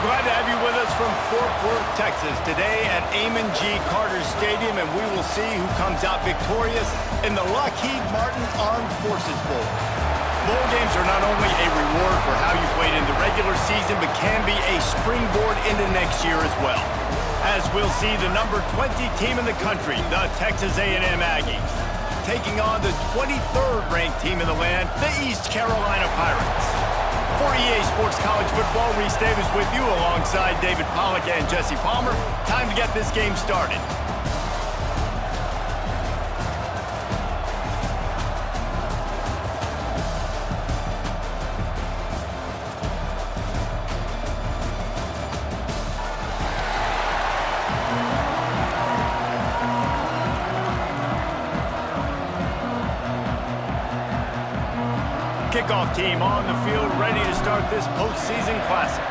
Glad to have you with us from Fort Worth, Texas, today at Amon G. Carter Stadium, and we will see who comes out victorious in the Lockheed Martin Armed Forces Bowl. Bowl games are not only a reward for how you played in the regular season, but can be a springboard into next year as well. As we'll see the number 20 team in the country, the Texas A&M Aggies, taking on the 23rd ranked team in the land, the East Carolina Pirates. For EA Sports College Football, Reese Davis with you alongside David Pollack and Jesse Palmer. Time to get this game started. Kickoff team on the field, ready to start this postseason classic.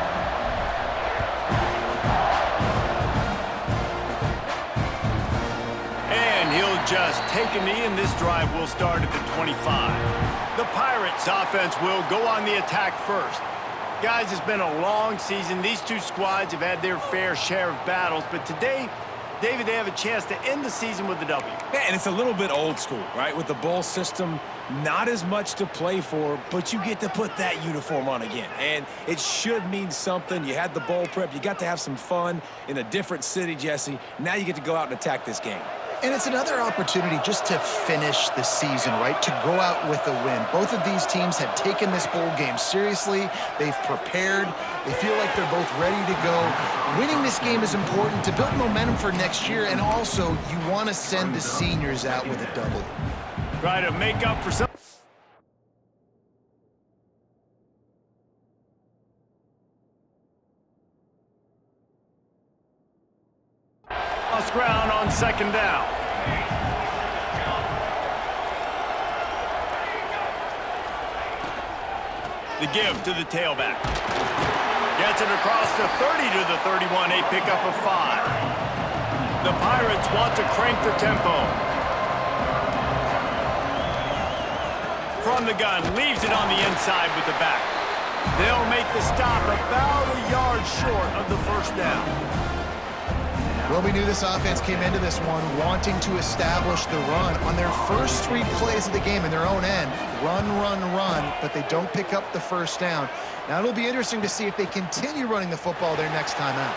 And he'll just take a knee, and this drive will start at the 25. The Pirates offense will go on the attack first. Guys, it's been a long season. These two squads have had their fair share of battles, but today, David, they have a chance to end the season with a W. Yeah, and it's a little bit old school, right? With the bowl system, not as much to play for, but you get to put that uniform on again. And it should mean something. You had the bowl prep. You got to have some fun in a different city, Jesse. Now you get to go out and attack this game. And it's another opportunity just to finish the season, right? To go out with a win. Both of these teams have taken this bowl game seriously. They've prepared. They feel like they're both ready to go. Winning this game is important to build momentum for next year, and also you want to send the seniors out with a W. Try to make up for some. Lost ground on second down. The give to the tailback. Gets it across the 30 to the 31, a pickup of 5. The Pirates want to crank the tempo. From the gun, leaves it on the inside with the back. They'll make the stop about a yard short of the first down. Well, we knew this offense came into this one wanting to establish the run on their first 3 plays of the game in their own end. Run, run, run, but they don't pick up the first down. Now, it'll be interesting to see if they continue running the football their next time out.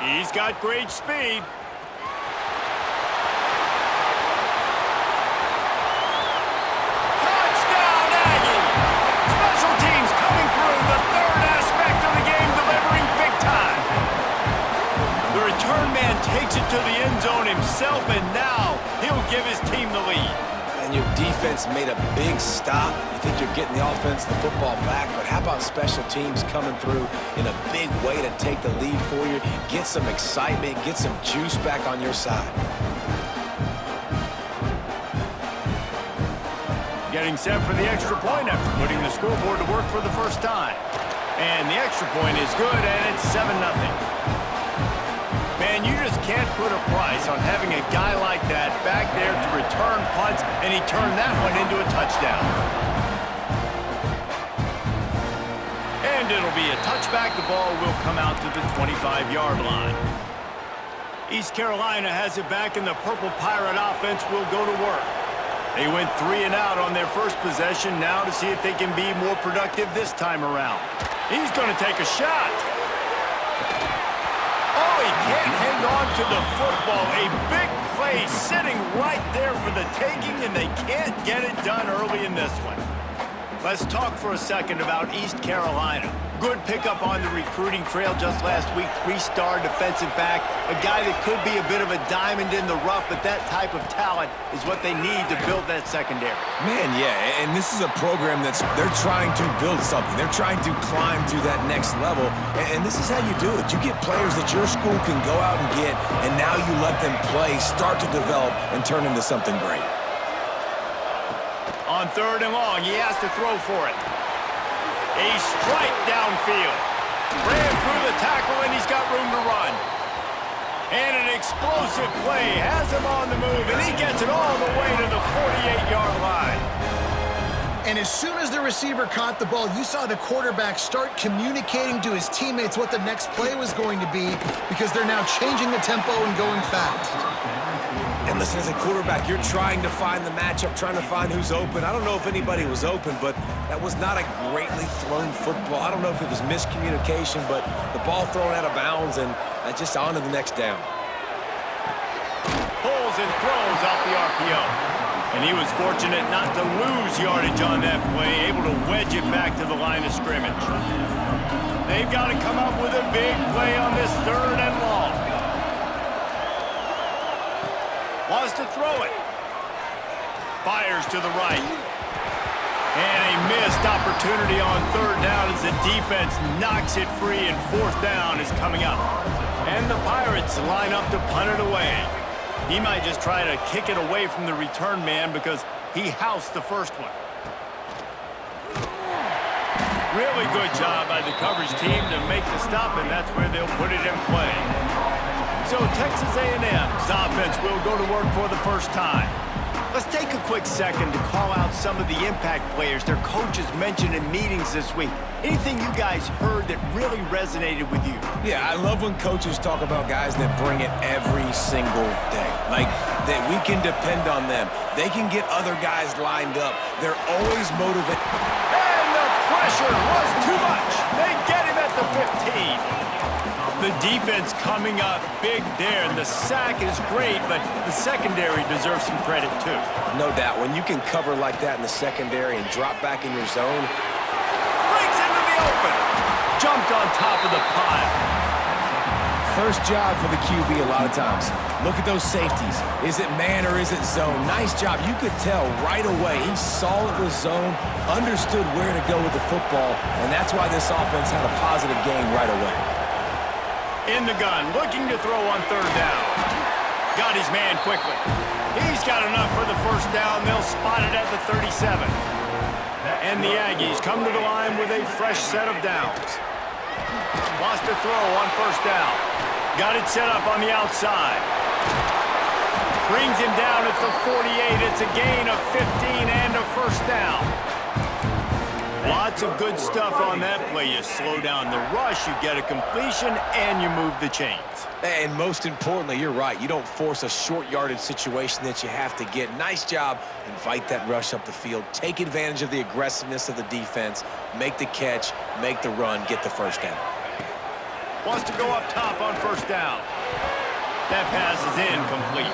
He's got great speed. Touchdown, Aggie! Special teams coming through, the third aspect of the game, delivering big time. The return man takes it to the end zone himself, and now he'll give his team the lead. And your defense made a big stop. You think you're getting the offense, the football back, but how about special teams coming through in a big way to take the lead for you, get some excitement, get some juice back on your side. Getting set for the extra point after putting the scoreboard to work for the first time. And the extra point is good, and it's 7-0. Man, you just can't put a price on having a guy like that back there to return punts, and he turned that one into a touchdown. And it'll be a touchback. The ball will come out to the 25-yard line. East Carolina has it back, and the Purple Pirate offense will go to work. They went 3 and out on their first possession, now to see if they can be more productive this time around. He's going to take a shot. Oh, he can't hang on to the football. A big play sitting right there for the taking, and they can't get it done early in this one. Let's talk for a second about East Carolina. Good pickup on the recruiting trail just last week. 3-star defensive back, a guy that could be a bit of a diamond in the rough, but that type of talent is what they need to build that secondary. Man, yeah, and this is a program they're trying to build something. They're trying to climb to that next level, and this is how you do it. You get players that your school can go out and get, and now you let them play, start to develop, and turn into something great. On 3rd and long, he has to throw for it. A strike downfield. Ran through the tackle, and he's got room to run. And an explosive play has him on the move, and he gets it all the way to the 48-yard line. And as soon as the receiver caught the ball, you saw the quarterback start communicating to his teammates what the next play was going to be because they're now changing the tempo and going fast. And listen, as a quarterback, you're trying to find the matchup, trying to find who's open. I don't know if anybody was open, but that was not a greatly thrown football. I don't know if it was miscommunication, but the ball thrown out of bounds and just on to the next down. Pulls and throws off the RPO. And he was fortunate not to lose yardage on that play, able to wedge it back to the line of scrimmage. They've got to come up with a big play on this 3rd and long. Wants to throw it. Fires to the right. And a missed opportunity on 3rd down as the defense knocks it free, and 4th down is coming up. And the Pirates line up to punt it away. He might just try to kick it away from the return man because he housed the first one. Really good job by the coverage team to make the stop, and that's where they'll put it in play. So Texas A&M's offense will go to work for the first time. Let's take a quick second to call out some of the impact players their coaches mentioned in meetings this week. Anything you guys heard that really resonated with you? Yeah, I love when coaches talk about guys that bring it every single day. Like, that we can depend on them. They can get other guys lined up. They're always motivated. And the pressure was too much. They get him at the 15. The defense coming up big there, and the sack is great, but the secondary deserves some credit too. No doubt. When you can cover like that in the secondary and drop back in your zone. Brings into the open. Jumped on top of the pile. First job for the QB a lot of times. Look at those safeties. Is it man or is it zone? Nice job. You could tell right away. He saw it was zone, understood where to go with the football, and that's why this offense had a positive game right away. In the gun, looking to throw on 3rd down. Got his man quickly. He's got enough for the first down. They'll spot it at the 37. And the Aggies come to the line with a fresh set of downs. Wants to throw on 1st down. Got it set up on the outside. Brings him down at the 48. It's a gain of 15 and a first down. Lots of good stuff on that play. You slow down the rush, you get a completion, and you move the chains. And most importantly, you're right. You don't force a short yardage situation that you have to get. Nice job. Invite that rush up the field. Take advantage of the aggressiveness of the defense. Make the catch, make the run, get the first down. Wants to go up top on 1st down. That pass is incomplete.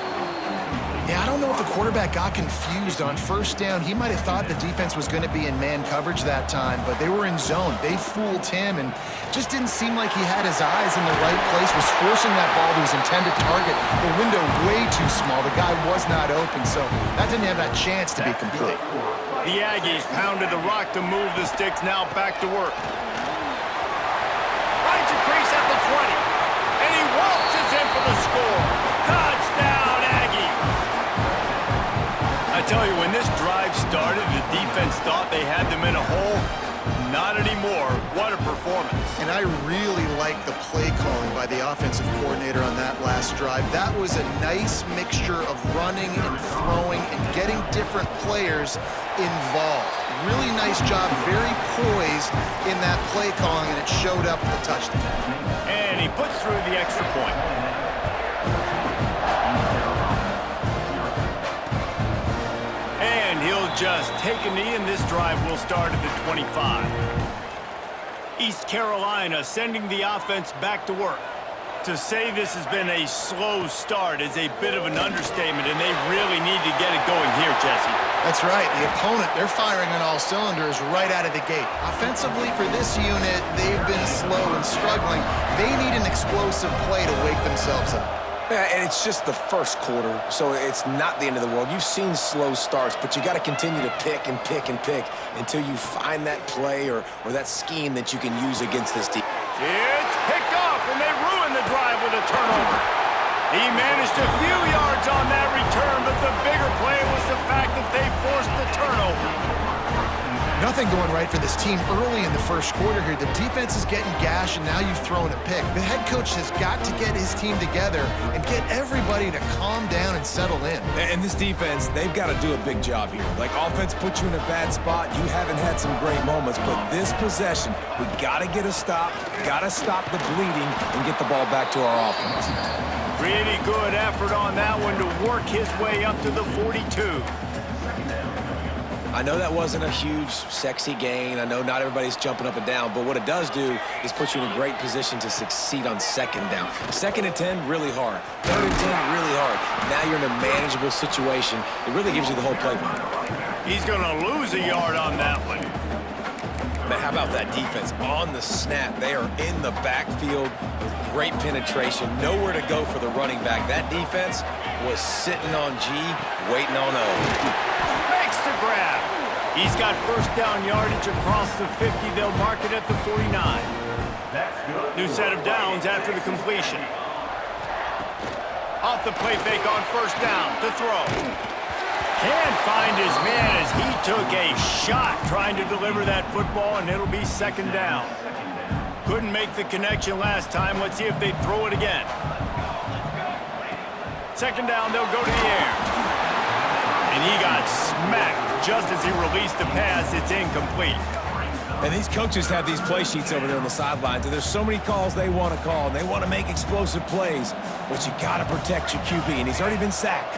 Yeah, I don't know if the quarterback got confused on 1st down. He might have thought the defense was going to be in man coverage that time, but they were in zone. They fooled him and just didn't seem like he had his eyes in the right place, was forcing that ball to his intended target. The window way too small. The guy was not open, so that didn't have that chance to be complete. The Aggies pounded the rock to move the sticks, now back to work. Finds a crease at the 20, and he waltzes in for the score. Touchdown, Aggies! I tell you, when this drive started, the defense thought they had them in a hole. Not anymore. What a performance. And I really like the play calling by the offensive coordinator on that last drive. That was a nice mixture of running and throwing and getting different players involved. Really nice job, very poised in that play calling, and it showed up with a touchdown. And he puts through the extra point. And he'll just take a knee, and this drive will start at the 25. East Carolina sending the offense back to work. To say this has been a slow start is a bit of an understatement, and they really need to get it going here, Jesse. That's right. The opponent, they're firing on all cylinders right out of the gate. Offensively, for this unit, they've been slow and struggling. They need an explosive play to wake themselves up. Yeah, and it's just the first quarter, so it's not the end of the world. You've seen slow starts, but you got to continue to pick and pick and pick until you find that play or that scheme that you can use against this team. It's picked off, and they ruin the drive with a turnover. He managed a few yards on that return, but the bigger play was the fact that they forced the turnover. nothing going right for this team early in the first quarter here. The defense is getting gashed, and now you've thrown a pick. The head coach has got to get his team together and get everybody to calm down and settle in. And this defense, they've got to do a big job here. Like, offense puts you in a bad spot. You haven't had some great moments, but this possession, we got to get a stop, got to stop the bleeding, and get the ball back to our offense. Pretty good effort on that one to work his way up to the 42. I know that wasn't a huge, sexy gain. I know not everybody's jumping up and down, but what it does do is put you in a great position to succeed on second down. 2nd and 10, really hard. 3rd and 10, really hard. Now you're in a manageable situation. It really gives you the whole playbook. He's going to lose a yard on that one. Man, how about that defense? On the snap, they are in the backfield with great penetration. Nowhere to go for the running back. That defense was sitting on G, waiting on O. Makes the grab. He's got first down yardage across the 50. They'll mark it at the 49. New set of downs after the completion. Off the play fake on first down to throw. Can't find his man as he took a shot trying to deliver that football, and it'll be 2nd down. Couldn't make the connection last time. Let's see if they throw it again. 2nd down, they'll go to the air. And he got smacked just as he released the pass. It's incomplete. And these coaches have these play sheets over there on the sidelines, and there's so many calls they want to call, and they want to make explosive plays, but you got to protect your QB, and he's already been sacked.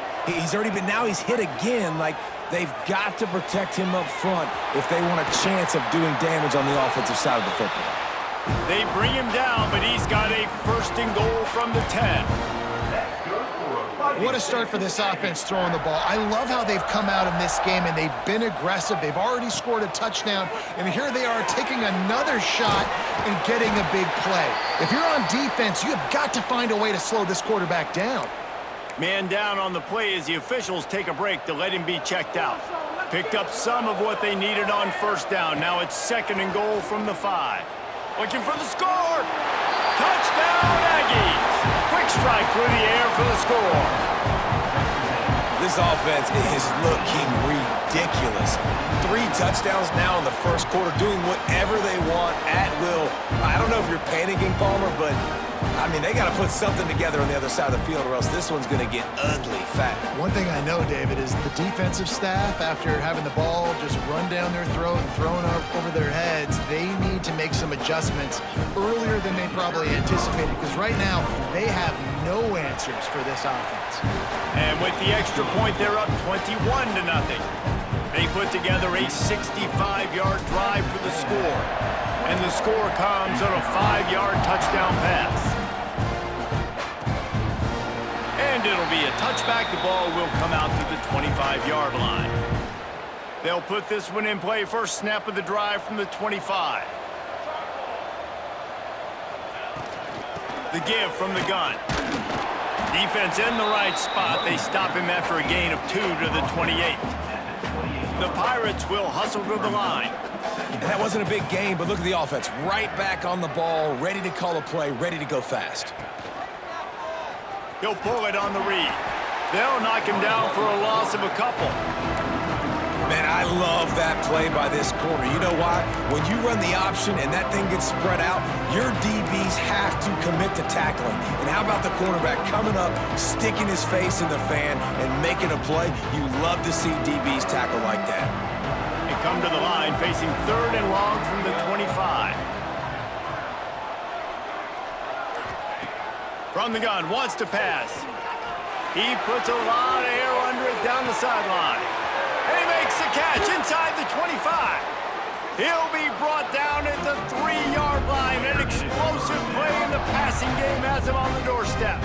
Now he's hit again. Like, they've got to protect him up front if they want a chance of doing damage on the offensive side of the football. They bring him down, but he's got a 1st and goal from the 10. What a start for this offense throwing the ball. I love how they've come out in this game, and they've been aggressive. They've already scored a touchdown, and here they are taking another shot and getting a big play. If you're on defense, you have got to find a way to slow this quarterback down. Man down on the play as the officials take a break to let him be checked out. Picked up some of what they needed on first down. Now it's 2nd and goal from the 5. Looking for the score. Touchdown, Aggies. Quick strike through the air for the score. This offense is looking ridiculous. 3 touchdowns now in the first quarter, doing whatever they want at will. I don't know if you're panicking, Palmer, but I mean, they got to put something together on the other side of the field, or else this one's going to get ugly fat. One thing I know, David, is the defensive staff, after having the ball just run down their throat and thrown over their heads, they need to make some adjustments earlier than they probably anticipated, because right now they have no answers for this offense. And with the extra point, they're up 21-0. They put together a 65-yard drive for the score. And the score comes on a 5-yard touchdown pass. And it'll be a touchback. The ball will come out to the 25-yard line. They'll put this one in play. First snap of the drive from the 25. The give from the gun. Defense in the right spot. They stop him after a gain of 2 to the 28. The Pirates will hustle to the line. And that wasn't a big game, but look at the offense. Right back on the ball, ready to call a play, ready to go fast. He'll pull it on the read. They'll knock him down for a loss of a couple. Man, I love that play by this corner. You know why? When you run the option and that thing gets spread out, your DBs have to commit to tackling. And how about the cornerback coming up, sticking his face in the fan, and making a play? You love to see DBs tackle like that. They come to the line facing 3rd and long from the 25. From the gun, wants to pass. He puts a lot of air under it down the sideline. And he makes the catch inside the 25. He'll be brought down at the 3-yard line. An explosive play in the passing game has him on the doorstep.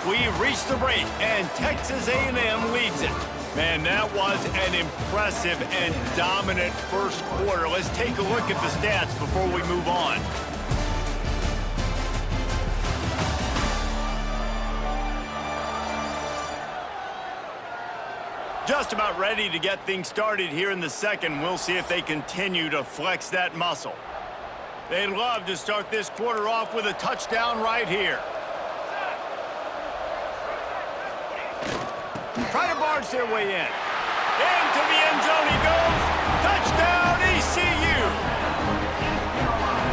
We've reached the break, and Texas A&M leads it. Man, that was an impressive and dominant first quarter. Let's take a look at the stats before we move on. Just about ready to get things started here in the second. We'll see if they continue to flex that muscle. They'd love to start this quarter off with a touchdown right here. Try to barge their way in. Into the end zone he goes. Touchdown, ECU.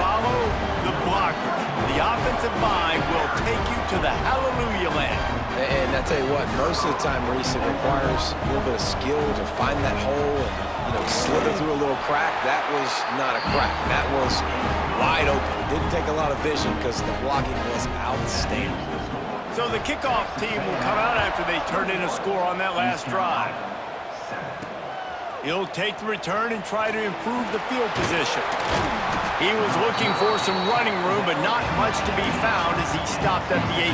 Follow the blockers. The offensive line will take you to the hallelujah land. And I tell you what, most of the time, Reese, it requires a little bit of skill to find that hole and, slither through a little crack. That was not a crack. That was wide open. Didn't take a lot of vision because the blocking was outstanding. So the kickoff team will come out after they turn in a score on that last drive. He'll take the return and try to improve the field position. He was looking for some running room, but not much to be found as he stopped at the 18.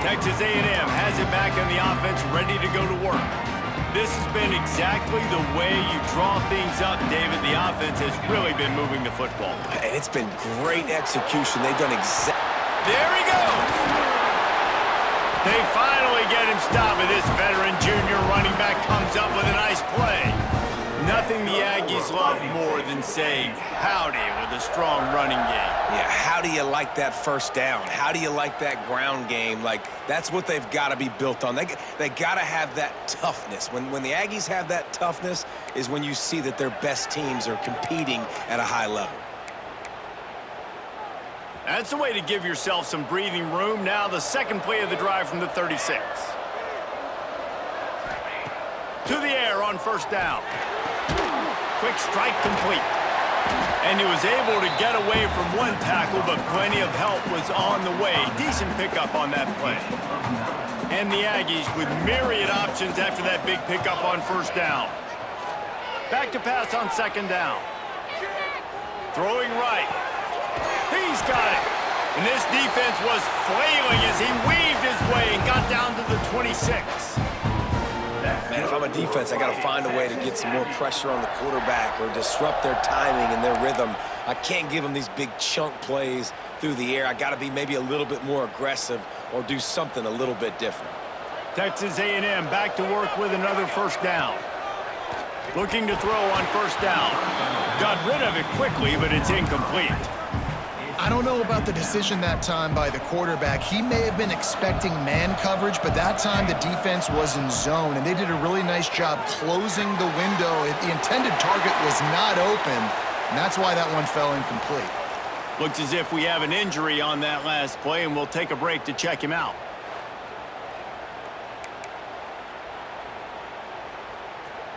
Texas A&M has it back on the offense, ready to go to work. This has been exactly the way you draw things up, David. The offense has really been moving the football. And it's been great execution. They've done exactly. There he goes. They finally get him stopped, and this veteran junior running back comes up with a nice play. Nothing the Aggies love more than saying howdy with a strong running game. Yeah, how do you like that first down? How do you like that ground game? Like, that's what they've got to be built on. They got to have that toughness. When the Aggies have that toughness is when you see that their best teams are competing at a high level. That's the way to give yourself some breathing room. Now the second play of the drive from the 36. To the air on first down. Quick strike complete. And he was able to get away from one tackle, but plenty of help was on the way. Decent pickup on that play. And the Aggies with myriad options after that big pickup on first down. Back to pass on second down. Throwing right. He's got it. And this defense was flailing as he weaved his way and got down to the 26. Man, if I'm a defense, I got to find a way to get some more pressure on the quarterback or disrupt their timing and their rhythm. I can't give them these big chunk plays through the air. I got to be maybe a little bit more aggressive or do something a little bit different. Texas A&M back to work with another first down. Looking to throw on first down. Got rid of it quickly, but it's incomplete. I don't know about the decision that time by the quarterback. He may have been expecting man coverage, but that time the defense was in zone, and they did a really nice job closing the window. The intended target was not open, and that's why that one fell incomplete. Looks as if we have an injury on that last play, and we'll take a break to check him out.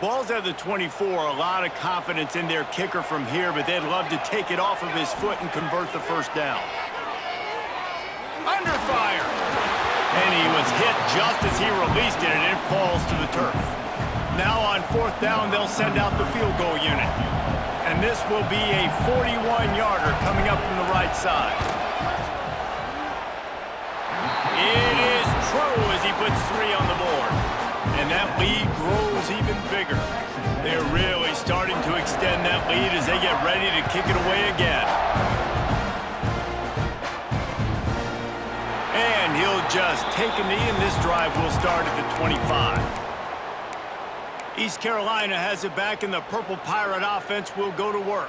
Ball's at the 24, a lot of confidence in their kicker from here, but they'd love to take it off of his foot and convert the first down. Under fire! And he was hit just as he released it, and it falls to the turf. Now on fourth down, they'll send out the field goal unit. And this will be a 41-yarder coming up from the right side. It is true as he puts 3 on the board. And that lead grows even bigger. They're really starting to extend that lead as they get ready to kick it away again. And he'll just take a knee, and this drive will start at the 25. East Carolina has it back, and the Purple Pirate offense will go to work.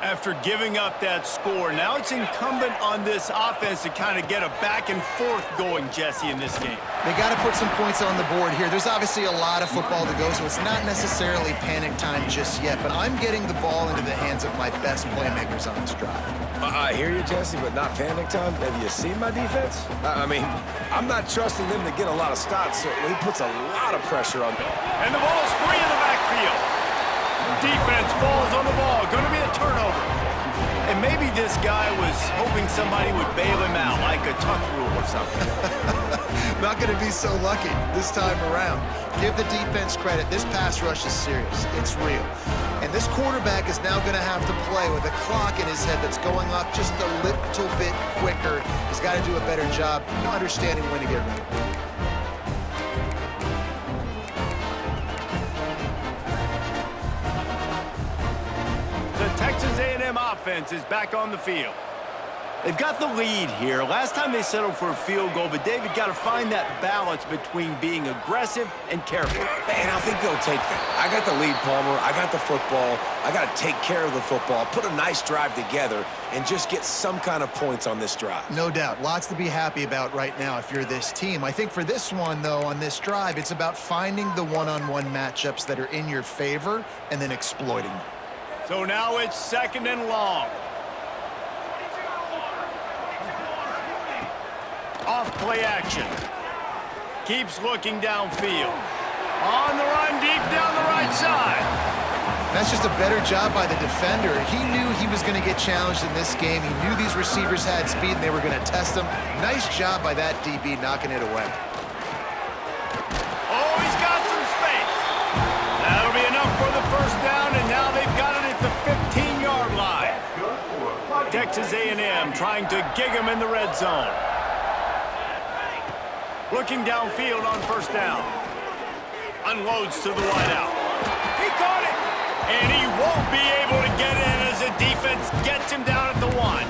After giving up that score, now it's incumbent on this offense to kind of get a back and forth going, Jesse, in this game. They got to put some points on the board here. There's obviously a lot of football to go, so it's not necessarily panic time just yet, but I'm getting the ball into the hands of my best playmakers on this drive. I hear you, Jesse, but not panic time. Have you seen my defense? I mean, I'm not trusting them to get a lot of stops, so he puts a lot of pressure on them. And the ball's free in the backfield. Defense falls on the ball. Going to be a turnover. And maybe this guy was hoping somebody would bail him out, like a tuck rule or something. Not going to be so lucky this time around. Give the defense credit. This pass rush is serious. It's real. And this quarterback is now going to have to play with a clock in his head that's going off just a little bit quicker. He's got to do a better job understanding when to get ready. The Texas A&M offense is back on the field. They've got the lead here. Last time they settled for a field goal, but David got to find that balance between being aggressive and careful. And I think they'll take that. I got the lead, Palmer. I got the football. I got to take care of the football, put a nice drive together, and just get some kind of points on this drive. No doubt. Lots to be happy about right now if you're this team. I think for this one, though, on this drive, it's about finding the one-on-one matchups that are in your favor and then exploiting them. So now it's 2nd and long. Off play action. Keeps looking downfield. On the run, deep down the right side. That's just a better job by the defender. He knew he was going to get challenged in this game. He knew these receivers had speed and they were going to test him. Nice job by that DB knocking it away. Oh, he's got some space. That'll be enough for the first down, and now they've got it at the 15-yard line. Texas A&M trying to gig him in the red zone. Looking downfield on first down. Unloads to the wideout. He caught it! And he won't be able to get in as the defense gets him down at the 1.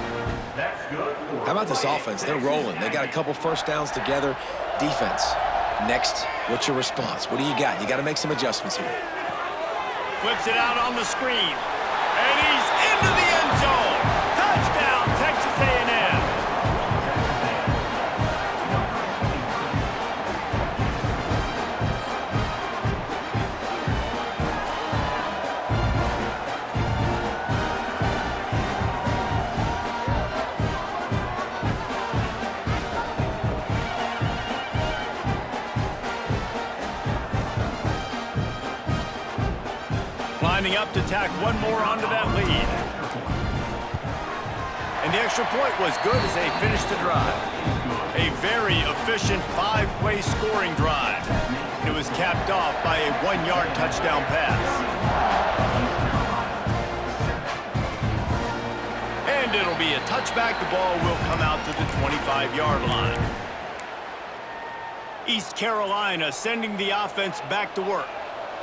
How about this offense? They're rolling. They got a couple first downs together. Defense. Next, what's your response? What do you got? You got to make some adjustments here. Flips it out on the screen. And he's into the end zone. Touchdown, Texas A&M. Lining up to tack one more onto that lead. And the extra point was good as they finished the drive. A very efficient 5-play scoring drive. And it was capped off by a 1-yard touchdown pass. And it'll be a touchback. The ball will come out to the 25-yard line. East Carolina sending the offense back to work.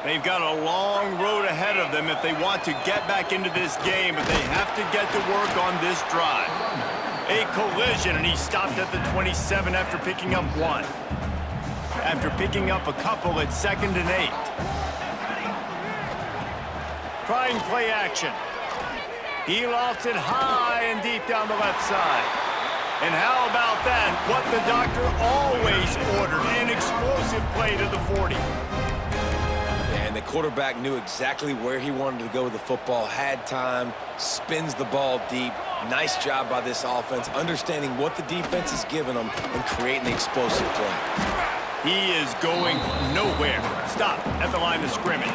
They've got a long road ahead of them if they want to get back into this game, but they have to get to work on this drive. A collision, and he stopped at the 27 after picking up 1. After picking up a couple at 2nd and 8. Trying play action. He lofts it high and deep down the left side. And how about that? What the doctor always ordered, an explosive play to the 40. And the quarterback knew exactly where he wanted to go with the football, had time, spins the ball deep. Nice job by this offense, understanding what the defense is giving them and creating the explosive play. He is going nowhere. Stop at the line of scrimmage.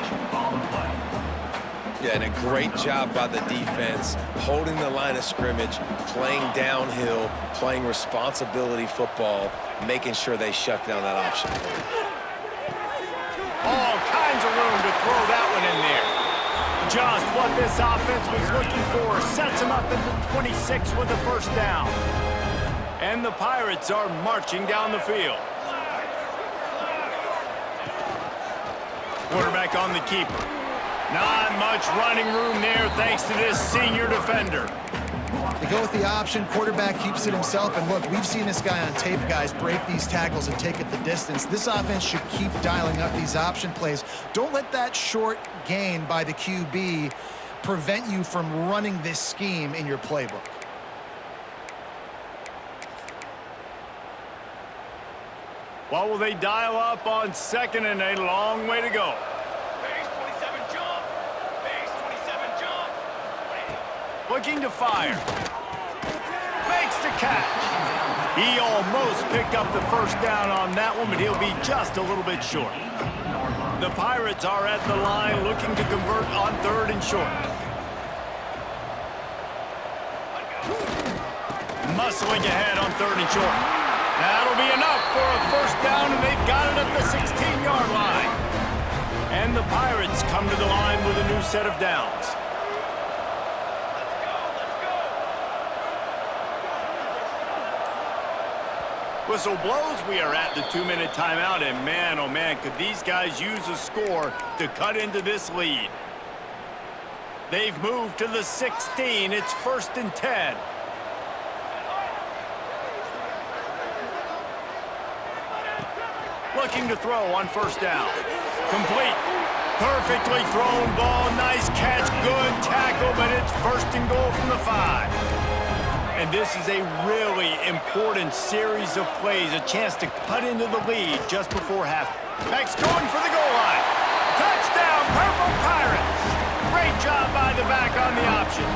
Yeah, and a great job by the defense, holding the line of scrimmage, playing downhill, playing responsibility football, making sure they shut down that option. All kinds of room to throw that one in there. Just what this offense was looking for. Sets him up at the 26 with the first down. And the Pirates are marching down the field. Quarterback on the keeper. Not much running room there thanks to this senior defender. They go with the option. Quarterback keeps it himself. And look, we've seen this guy on tape, guys, break these tackles and take it the distance. This offense should keep dialing up these option plays. Don't let that short gain by the QB prevent you from running this scheme in your playbook. What will they dial up on 2nd and a long way to go? Looking to fire. Makes the catch. He almost picked up the first down on that one, but he'll be just a little bit short. The Pirates are at the line looking to convert on 3rd and short. Muscling ahead on 3rd and short. That'll be enough for a first down, and they've got it at the 16-yard line. And the Pirates come to the line with a new set of downs. Whistle blows. We are at the 2-minute timeout, and man, oh man, could these guys use a score to cut into this lead. They've moved to the 16. It's 1st and 10. Looking to throw on first down. Complete. Perfectly thrown ball. Nice catch. Good tackle, but it's first and goal from the 5. And this is a really important series of plays. A chance to cut into the lead just before half. Max going for the goal line. Touchdown, Purple Pirates. Great job by the back on the option.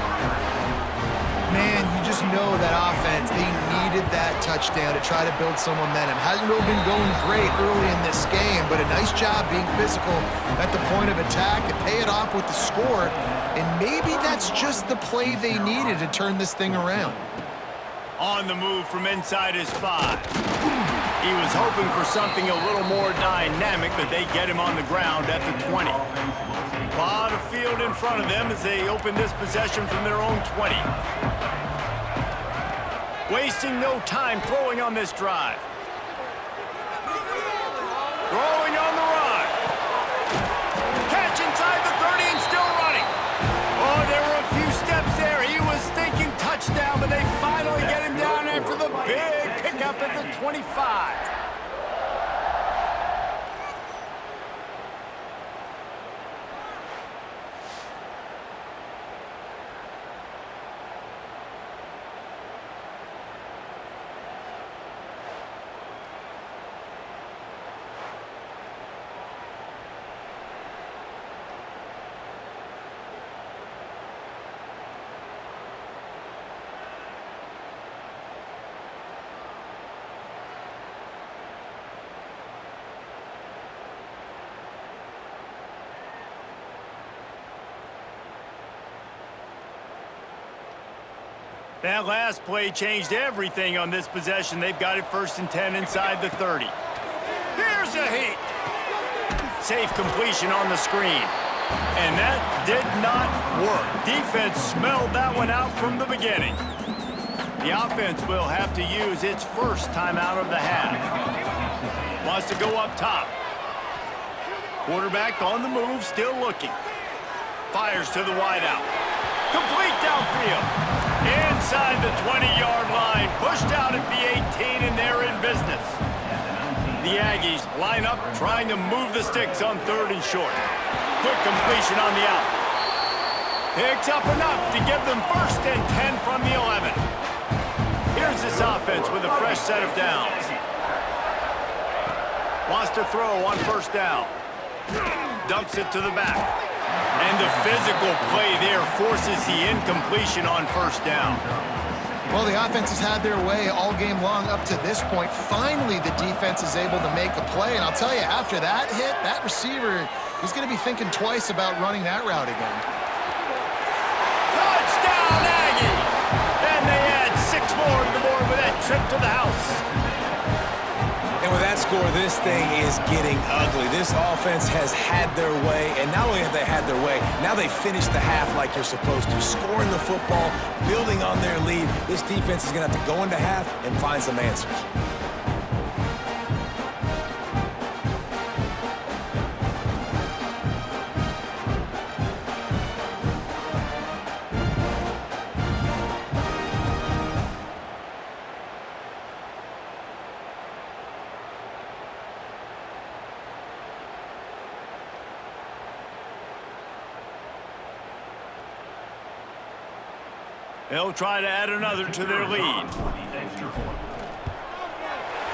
Man, you just know that offense, they needed that touchdown to try to build some momentum. Hasn't really been going great early in this game, but a nice job being physical at the point of attack and pay it off with the score. And maybe that's just the play they needed to turn this thing around. On the move from inside his 5. He was hoping for something a little more dynamic, but they get him on the ground at the 20. A lot of field in front of them as they open this possession from their own 20. Wasting no time throwing on this drive. Throwing on the run. Catch inside the 30 and still running. Oh, there were a few steps there. He was thinking touchdown, but they finally get him down after the big pickup at the 25. That last play changed everything on this possession. They've got it first and 10 inside the 30. Here's a heat. Safe completion on the screen. And that did not work. Defense smelled that one out from the beginning. The offense will have to use its first timeout of the half. Wants to go up top. Quarterback on the move, still looking. Fires to the wideout. Complete downfield. Inside the 20-yard line, pushed out at the 18, and they're in business. The Aggies line up, trying to move the sticks on 3rd and short. Quick completion on the out. Picks up enough to give them first and 10 from the 11. Here's this offense with a fresh set of downs. Wants to throw on first down. Dumps it to the back. And the physical play there forces the incompletion on first down. Well, the offense has had their way all game long up to this point. Finally, the defense is able to make a play. And I'll tell you, after that hit, that receiver, he's going to be thinking twice about running that route again. Touchdown, Aggies! And they add 6 more to the board with that trip to the house. And with that score, this thing is getting ugly. This offense has had their way, and not only have they had their way, now they finished the half like you're supposed to, scoring the football, building on their lead. This defense is going to have to go into half and find some answers. They'll try to add another to their lead.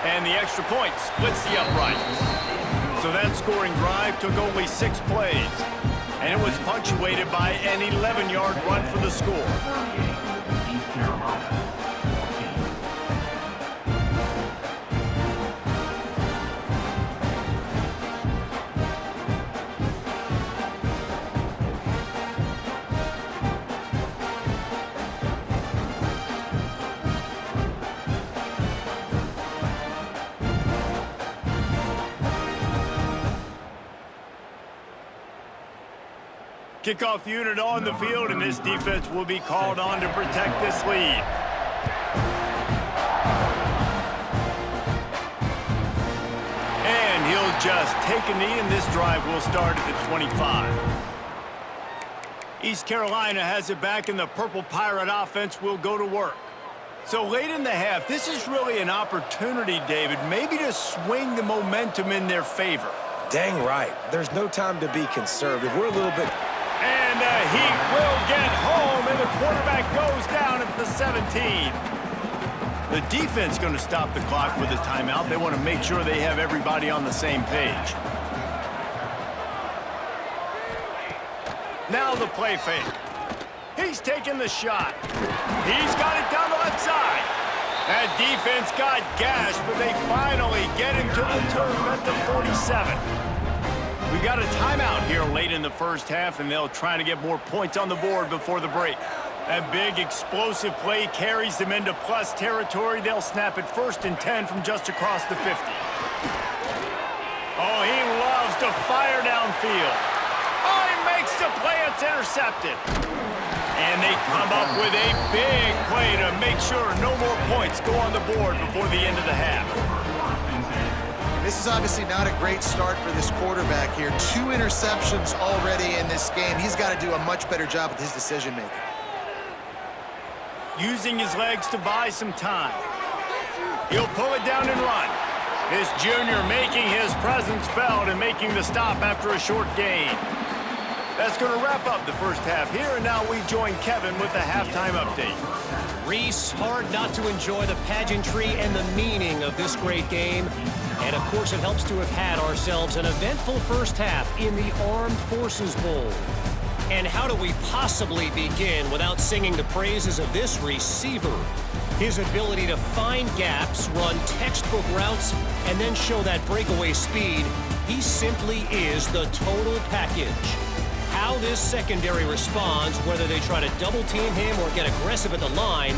And the extra point splits the uprights. So that scoring drive took only 6 plays. And it was punctuated by an 11-yard run for the score. Kickoff unit on the field, and this defense will be called on to protect this lead. And he'll just take a knee, and this drive will start at the 25. East Carolina has it back, and the Purple Pirate offense will go to work. So late in the half, this is really an opportunity, David, maybe to swing the momentum in their favor. Dang right. There's no time to be conservative. We're a little bit... And the Heat will get home, and the quarterback goes down at the 17. The defense going to stop the clock with a timeout. They want to make sure they have everybody on the same page. Now the play fake. He's taking the shot. He's got it down the left side. That defense got gashed, but they finally get him to the turf at the 47. We got a timeout here late in the first half, and they'll try to get more points on the board before the break. That big explosive play carries them into plus territory. They'll snap it 1st and 10 from just across the 50. Oh, he loves to fire downfield. Oh, he makes the play. It's intercepted. And they come up with a big play to make sure no more points go on the board before the end of the half. This is obviously not a great start for this quarterback here. 2 interceptions already in this game. He's got to do a much better job with his decision-making. Using his legs to buy some time. He'll pull it down and run. This junior making his presence felt and making the stop after a short gain. That's going to wrap up the first half here, and now we join Kevin with the halftime update. Reese, hard not to enjoy the pageantry and the meaning of this great game. And, of course, it helps to have had ourselves an eventful first half in the Armed Forces Bowl. And how do we possibly begin without singing the praises of this receiver? His ability to find gaps, run textbook routes, and then show that breakaway speed. He simply is the total package. How this secondary responds, whether they try to double-team him or get aggressive at the line,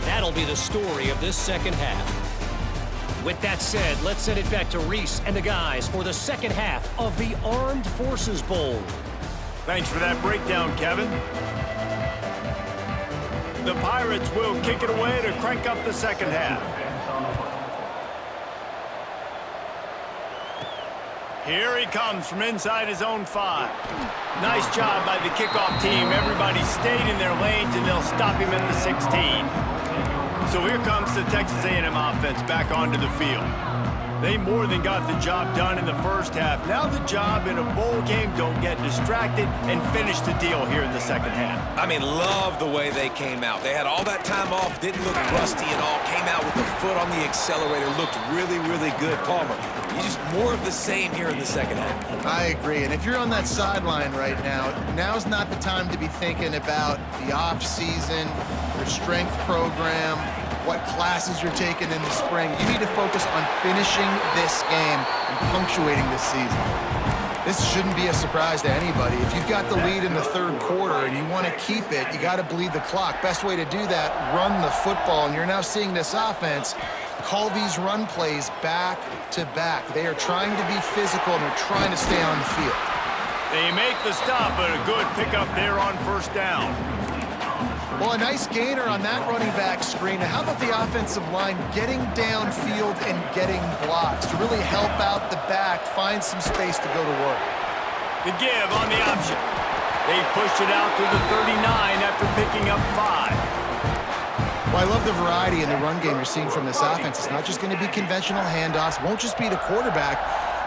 that'll be the story of this second half. With that said, let's send it back to Reese and the guys for the second half of the Armed Forces Bowl. Thanks for that breakdown, Kevin. The Pirates will kick it away to crank up the second half. Here he comes from inside his own 5. Nice job by the kickoff team. Everybody stayed in their lanes, and they'll stop him at the 16. So here comes the Texas A&M offense back onto the field. They more than got the job done in the first half. Now the job in a bowl game, don't get distracted and finish the deal here in the second half. I mean, love the way they came out. They had all that time off, didn't look rusty at all, came out with the foot on the accelerator, looked really, really good. Palmer, you just more of the same here in the second half. I agree, and if you're on that sideline right now, now's not the time to be thinking about the off-season, your strength program, what classes you're taking in the spring. You need to focus on finishing this game and punctuating this season. This shouldn't be a surprise to anybody. If you've got the lead in the third quarter and you want to keep it, you got to bleed the clock. Best way to do that, run the football. And you're now seeing this offense call these run plays back to back. They are trying to be physical and they're trying to stay on the field. They make the stop, but a good pickup there on first down. Well, a nice gainer on that running back screen. Now, how about the offensive line getting downfield and getting blocks to really help out the back, find some space to go to work? The give on the option. They pushed it out to the 39 after picking up 5. Well, I love the variety in the run game you're seeing from this offense. It's not just going to be conventional handoffs. Won't just be the quarterback,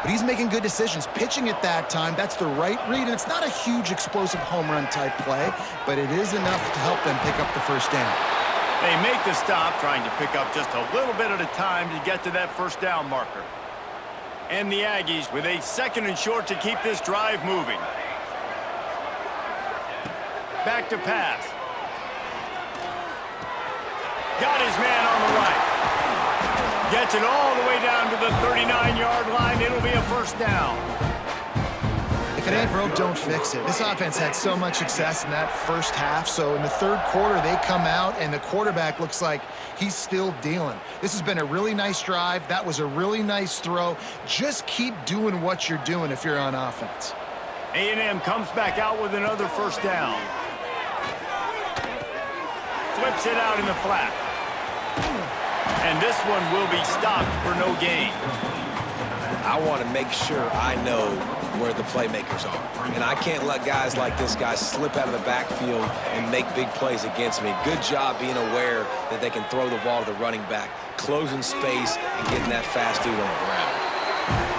but he's making good decisions. Pitching at that time, that's the right read, and it's not a huge explosive home run type play, but it is enough to help them pick up the first down. They make the stop, trying to pick up just a little bit at a time to get to that first down marker. And the Aggies with a 2nd and short to keep this drive moving. Back to pass. Got his man on the right. Gets it all the way down to the 39-yard line. It'll be a first down. If it ain't broke, don't fix it. This offense had so much success in that first half, so in the third quarter, they come out, and the quarterback looks like he's still dealing. This has been a really nice drive. That was a really nice throw. Just keep doing what you're doing if you're on offense. A&M comes back out with another first down. Flips it out in the flat. And this one will be stopped for no gain. I want to make sure I know where the playmakers are. And I can't let guys like this guy slip out of the backfield and make big plays against me. Good job being aware that they can throw the ball to the running back, closing space, and getting that fast dude on the ground.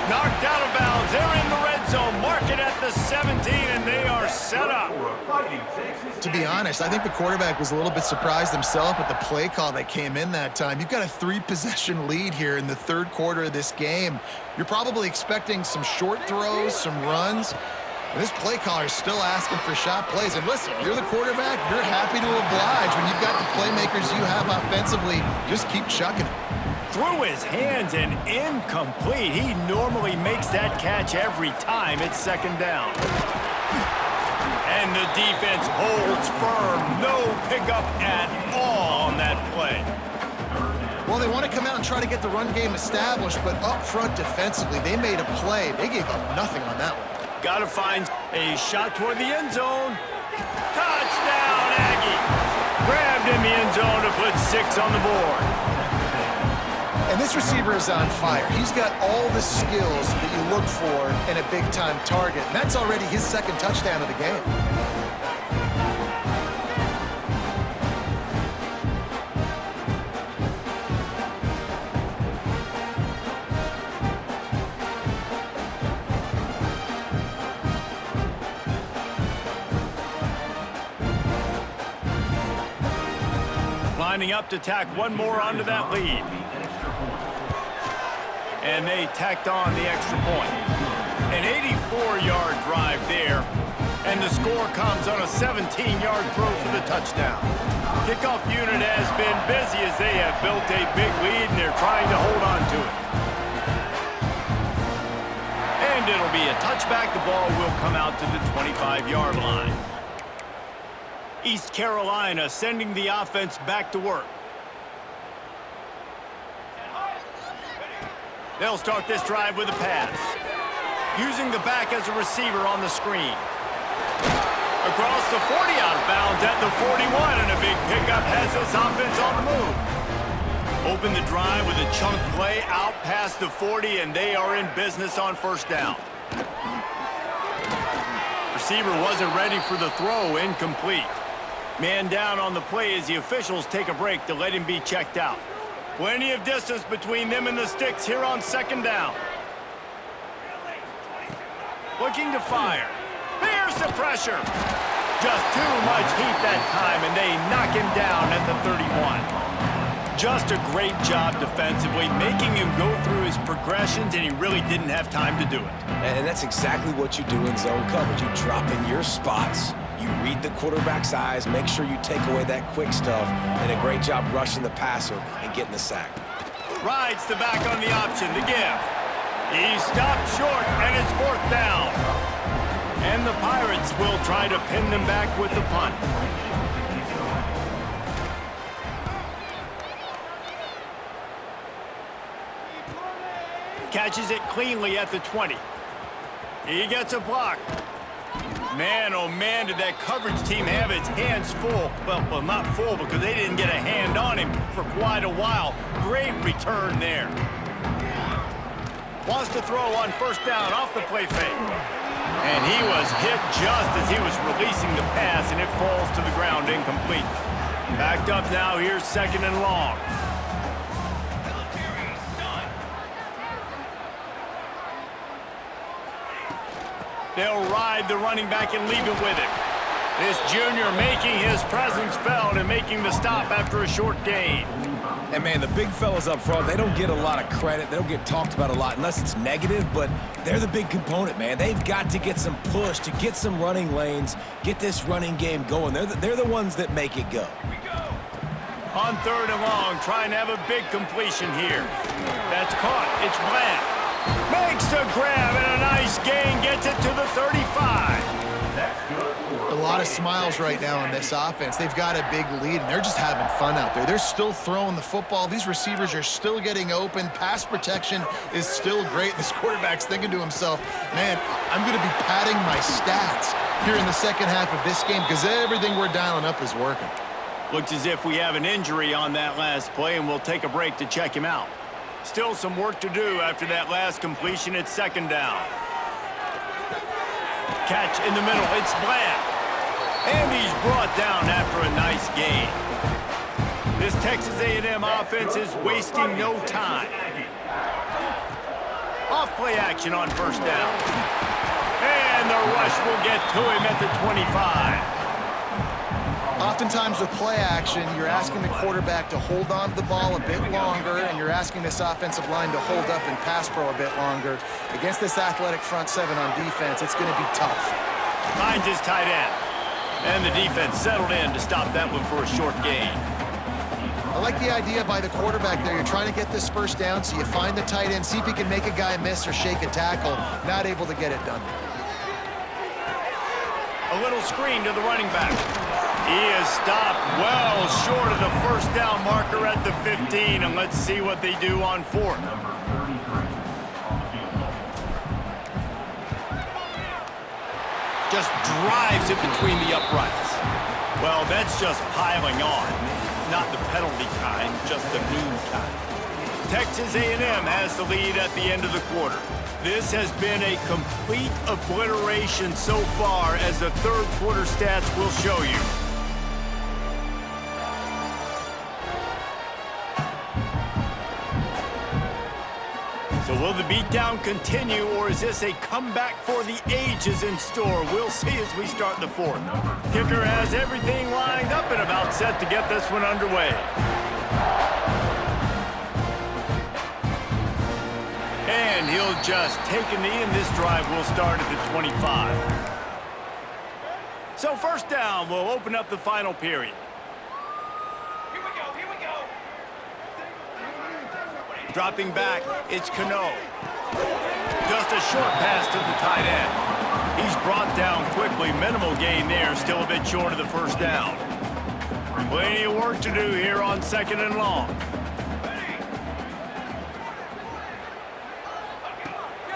Knocked out of bounds. They're in the red zone. Mark it at the 17, and they are set up. To be honest, I think the quarterback was a little bit surprised himself at the play call that came in that time. You've got a 3-possession lead here in the third quarter of this game. You're probably expecting some short throws, some runs. And this play caller is still asking for shot plays. And listen, you're the quarterback. You're happy to oblige. When you've got the playmakers you have offensively, just keep chucking it. Through his hands and incomplete. He normally makes that catch every time it's second down. And the defense holds firm. No pickup at all on that play. Well, they want to come out and try to get the run game established, but up front defensively, they made a play. They gave up nothing on that one. Got to find a shot toward the end zone. Touchdown, Aggie. Grabbed in the end zone to put 6 on the board. And this receiver is on fire. He's got all the skills that you look for in a big-time target. And that's already his second touchdown of the game. Lining up to tack one more onto that lead. And they tacked on the extra point. An 84-yard drive there, and the score comes on a 17-yard throw for the touchdown. Kickoff unit has been busy as they have built a big lead, and they're trying to hold on to it. And it'll be a touchback. The ball will come out to the 25-yard line. East Carolina sending the offense back to work. They'll start this drive with a pass. Using the back as a receiver on the screen. Across the 40 out of bounds at the 41, and a big pickup has this offense on the move. Open the drive with a chunk play out past the 40, and they are in business on first down. Receiver wasn't ready for the throw, incomplete. Man down on the play as the officials take a break to let him be checked out. Plenty of distance between them and the sticks here on second down. Looking to fire. Here's the pressure. Just too much heat that time, and they knock him down at the 31. Just a great job defensively, making him go through his progressions, and he really didn't have time to do it. And that's exactly what you do in zone coverage. You drop in your spots. You read the quarterback's eyes, make sure you take away that quick stuff, and a great job rushing the passer and getting the sack. Rides the back on the option, the give. He stopped short, and it's fourth down. And the Pirates will try to pin them back with the punt. Catches it cleanly at the 20. He gets a block. Man, oh man, did that coverage team have its hands full. Well, not full because they didn't get a hand on him for quite a while. Great return there. Wants to throw on first down off the play fake. And he was hit just as he was releasing the pass, and it falls to the ground incomplete. Backed up now, here's second and long. They'll ride the running back and leave it with him. This junior making his presence felt and making the stop after a short gain. And, man, the big fellas up front, they don't get a lot of credit. They don't get talked about a lot unless it's negative, but they're the big component, man. They've got to get some push, to get some running lanes, get this running game going. They're the ones that make it go. On third and long, trying to have a big completion here. That's caught. It's Bland. Makes the grab and a nice gain. Gets it to the 35. A lot of smiles right now on this offense. They've got a big lead, and they're just having fun out there. They're still throwing the football. These receivers are still getting open. Pass protection is still great. This quarterback's thinking to himself, man, I'm going to be padding my stats here in the second half of this game because everything we're dialing up is working. Looks as if we have an injury on that last play, and we'll take a break to check him out. Still some work to do after that last completion at second down. Catch in the middle. It's Bland. And he's brought down after a nice gain. This Texas A&M offense is wasting no time. Off-play action on first down. And the rush will get to him at the 25. Oftentimes with play action, you're asking the quarterback to hold on to the ball a bit longer, and you're asking this offensive line to hold up and pass pro a bit longer. Against this athletic front seven on defense, it's going to be tough. Finds his tight end. And the defense settled in to stop that one for a short gain. I like the idea by the quarterback there. You're trying to get this first down, so you find the tight end, see if he can make a guy miss or shake a tackle. Not able to get it done. A little screen to the running back. He is stopped well short of the first down marker at the 15, and let's see what they do on fourth. Just drives it between the uprights. Well, that's just piling on. Not the penalty kind, just the noon kind. Texas A&M has the lead at the end of the quarter. This has been a complete obliteration so far, as the third quarter stats will show you. So will the beatdown continue, or is this a comeback for the ages in store? We'll see as we start the fourth. Kicker has everything lined up and about set to get this one underway. And he'll just take a knee, and this drive will start at the 25. So first down will open up the final period. Dropping back, it's Cano. Just a short pass to the tight end. He's brought down quickly. Minimal gain there, still a bit short of the first down. Plenty of work to do here on second and long.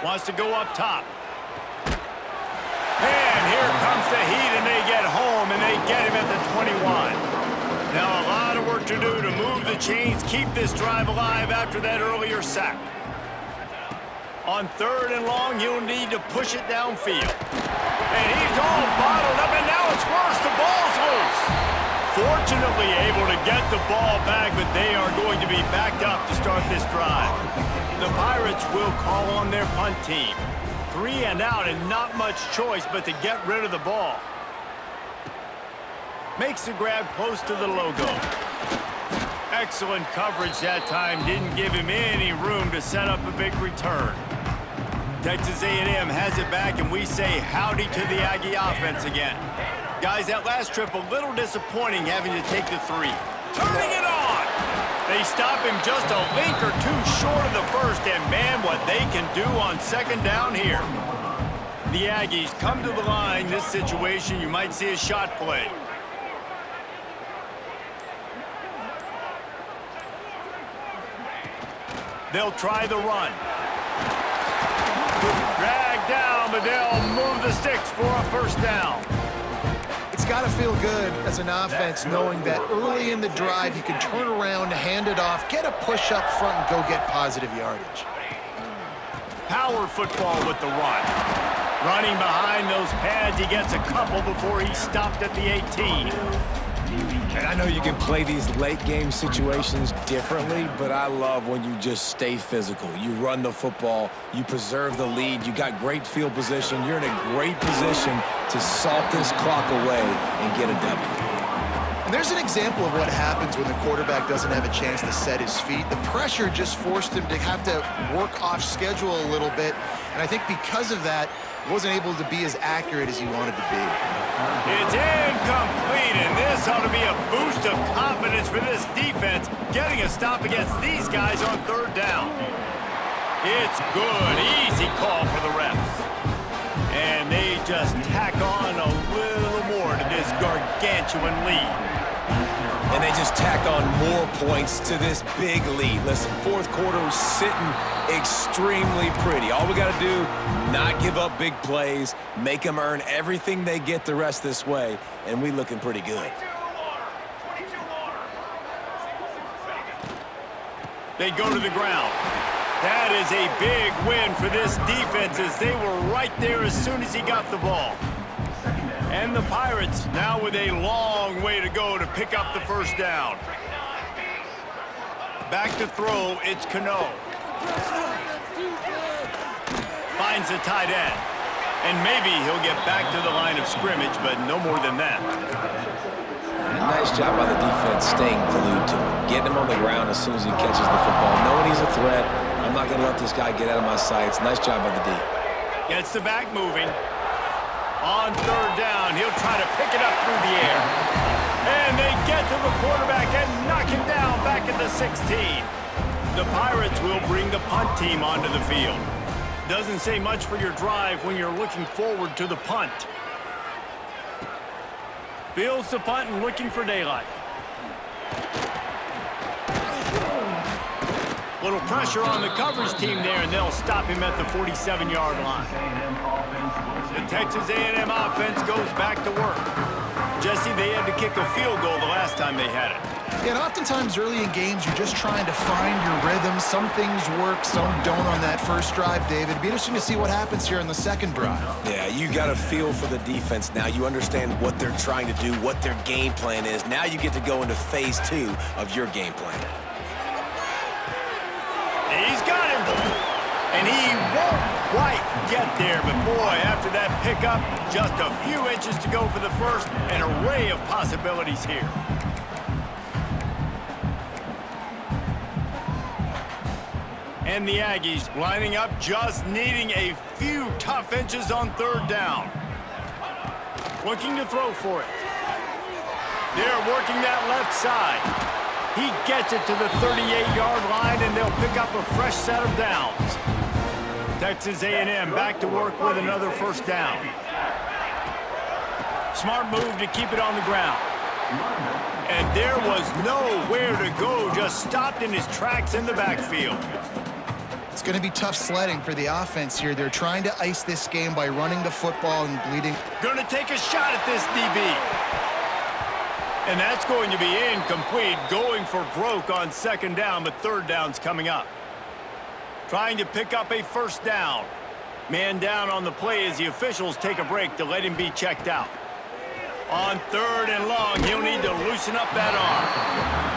Wants to go up top. And here comes the heat, and they get home, and they get him at the 21. Now a lot of work to do to move the chains, keep this drive alive after that earlier sack. On third and long, he'll need to push it downfield. And he's all bottled up, and now it's worse. The ball's loose. Fortunately able to get the ball back, but they are going to be backed up to start this drive. The Pirates will call on their punt team. 3 and out, and not much choice but to get rid of the ball. Makes the grab close to the logo. Excellent coverage that time. Didn't give him any room to set up a big return. Texas A&M has it back, and we say howdy to the Aggie offense again. Guys, that last trip a little disappointing, having to take the 3. Turning it on! They stop him just a link or two short of the first, and man, what they can do on second down here. The Aggies come to the line. This situation, you might see a shot play. They'll try the run. Drag down, but they'll move the sticks for a first down. It's got to feel good as an offense knowing that early in the drive you can turn around, hand it off, get a push up front, and go get positive yardage. Power football with the run. Running behind those pads, he gets a couple before he's stopped at the 18. And I know you can play these late game situations differently, but I love when you just stay physical. You run the football, you preserve the lead, you got great field position, you're in a great position to salt this clock away and get a W. And there's an example of what happens when the quarterback doesn't have a chance to set his feet. The pressure just forced him to have to work off schedule a little bit, and I think because of that, wasn't able to be as accurate as he wanted to be. It's incomplete, and this ought to be a boost of confidence for this defense, getting a stop against these guys on third down. It's good. Easy call for the refs. And they just tack on a little more to this gargantuan lead. And they just tack on more points to this big lead. Listen, fourth quarter was sitting extremely pretty. All we got to do, not give up big plays, make them earn everything they get the rest this way, and we looking pretty good. They go to the ground. That is a big win for this defense as they were right there as soon as he got the ball. And the Pirates now with a long way to go to pick up the first down. Back to throw, it's Cano. Finds the tight end. And maybe he'll get back to the line of scrimmage, but no more than that. And nice job by the defense staying glued to him. Getting him on the ground as soon as he catches the football. Knowing he's a threat, I'm not going to let this guy get out of my sights. Nice job by the D. Gets the back moving. On third down, he'll try to pick it up through the air. And they get to the quarterback and knock him down back at the 16. The Pirates will bring the punt team onto the field. Doesn't say much for your drive when you're looking forward to the punt. Fields the punt and looking for daylight. Little pressure on the coverage team there, and they'll stop him at the 47-yard line. The Texas A&M offense goes back to work. Jesse, they had to kick a field goal the last time they had it. Yeah, and oftentimes early in games, you're just trying to find your rhythm. Some things work, some don't on that first drive, David. It'd be interesting to see what happens here in the second drive. Yeah, you got a feel for the defense now. You understand what they're trying to do, what their game plan is. Now you get to go into phase 2 of your game plan. He's got him. And he won't quite get there. But, boy, after that pickup, just a few inches to go for the first. An array of possibilities here. And the Aggies lining up, just needing a few tough inches on third down. Looking to throw for it. They're working that left side. He gets it to the 38-yard line, and they'll pick up a fresh set of downs. Texas A&M back to work with another first down. Smart move to keep it on the ground. And there was nowhere to go, just stopped in his tracks in the backfield. It's going to be tough sledding for the offense here. They're trying to ice this game by running the football and bleeding. Going to take a shot at this DB. And that's going to be incomplete, going for broke on second down, but third down's coming up. Trying to pick up a first down. Man down on the play as the officials take a break to let him be checked out. On third and long, he'll need to loosen up that arm.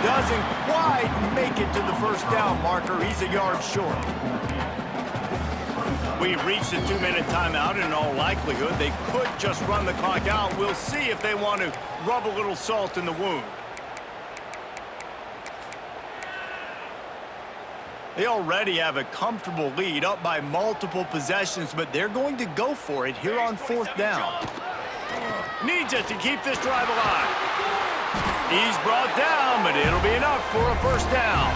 Doesn't quite make it to the first down marker. He's a yard short. We've reached a 2-minute timeout, and in all likelihood, they could just run the clock out. We'll see if they want to rub a little salt in the wound. They already have a comfortable lead, up by multiple possessions, but they're going to go for it here on fourth down. Needs it to keep this drive alive. He's brought down, but it'll be enough for a first down.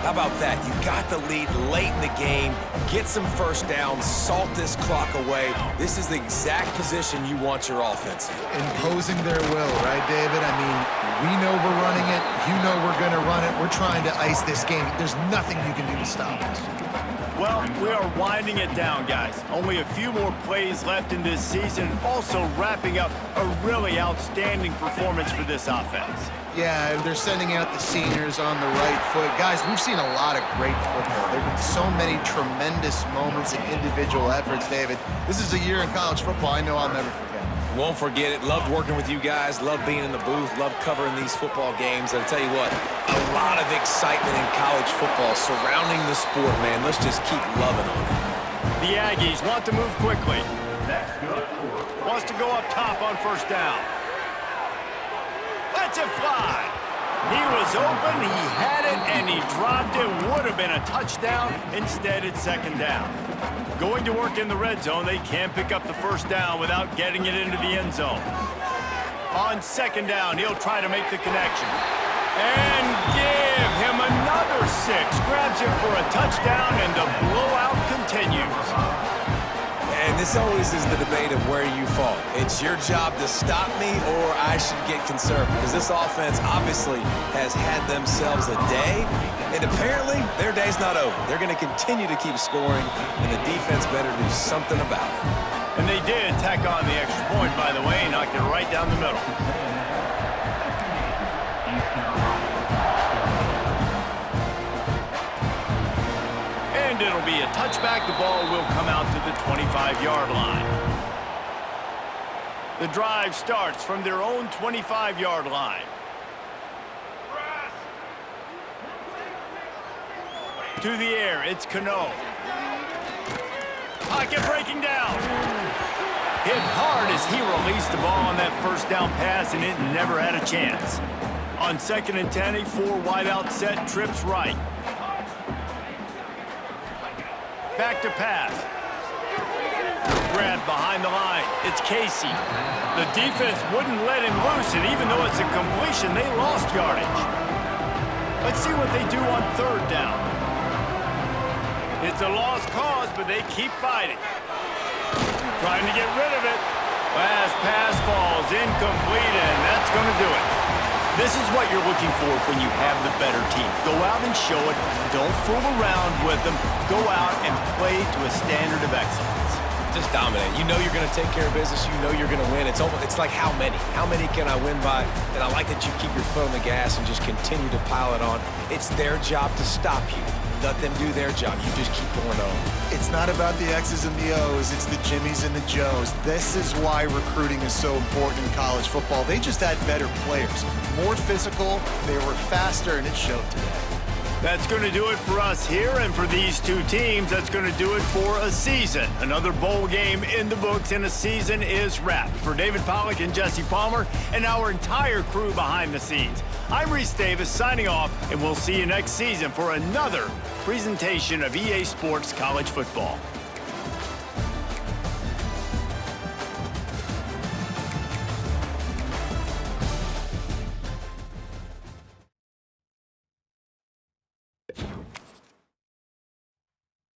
How about that? You got the lead late in the game. Get some first downs. Salt this clock away. This is the exact position you want your offense in. Imposing their will, right, David? I mean, we know we're running it. You know we're going to run it. We're trying to ice this game. There's nothing you can do to stop us. Well, we are winding it down, guys. Only a few more plays left in this season. Also wrapping up a really outstanding performance for this offense. Yeah, they're sending out the seniors on the right foot. Guys, we've seen a lot of great football. There have been so many tremendous moments and individual efforts, David. This is a year in college football I know I'll never forget. Won't forget it. Loved working with you guys. Loved being in the booth. Loved covering these football games. I'll tell you what, a lot of excitement in college football surrounding the sport, man. Let's just keep loving on it. The Aggies want to move quickly. Wants to go up top on first down. Lets it fly. He was open, he had it, and he dropped it. Would have been a touchdown. Instead, it's second down. Going to work in the red zone, they can't pick up the first down without getting it into the end zone. On second down, he'll try to make the connection. And give him another 6. Grabs him for a touchdown, and the blowout continues. And this always is the debate of where you fall. It's your job to stop me, or I should get conservative. Because this offense obviously has had themselves a day, and apparently their day's not over. They're going to continue to keep scoring, and the defense better do something about it. And they did tack on the extra point, by the way, knocked it right down the middle. it'll be a touchback. The ball will come out to the 25-yard line. The drive starts from their own 25-yard line. To the air, it's Cano. Pocket breaking down. Hit hard as he released the ball on that first down pass, and it never had a chance. On 2nd and 10, a 4-wideout set, trips right. Back to pass. Grab behind the line. It's Casey. The defense wouldn't let him loose, and even though it's a completion, they lost yardage. Let's see what they do on 3rd down. It's a lost cause, but they keep fighting. Trying to get rid of it. Last pass falls incomplete, and that's going to do it. This is what you're looking for when you have the better team. Go out and show it. Don't fool around with them. Go out and play to a standard of excellence. Just dominate. You know you're going to take care of business. You know you're going to win. It's like how many? How many can I win by? And I like that you keep your foot on the gas and just continue to pile it on. It's their job to stop you. Let them do their job. You just keep going on. It's not about the X's and the O's. It's the Jimmies and the Joes. This is why recruiting is so important in college football. They just had better players. More physical, they were faster, and it showed today. That's going to do it for us here, and for these two teams, that's going to do it for a season. Another bowl game in the books, and a season is wrapped. For David Pollack and Jesse Palmer and our entire crew behind the scenes, I'm Reese Davis signing off, and we'll see you next season for another presentation of EA Sports College Football.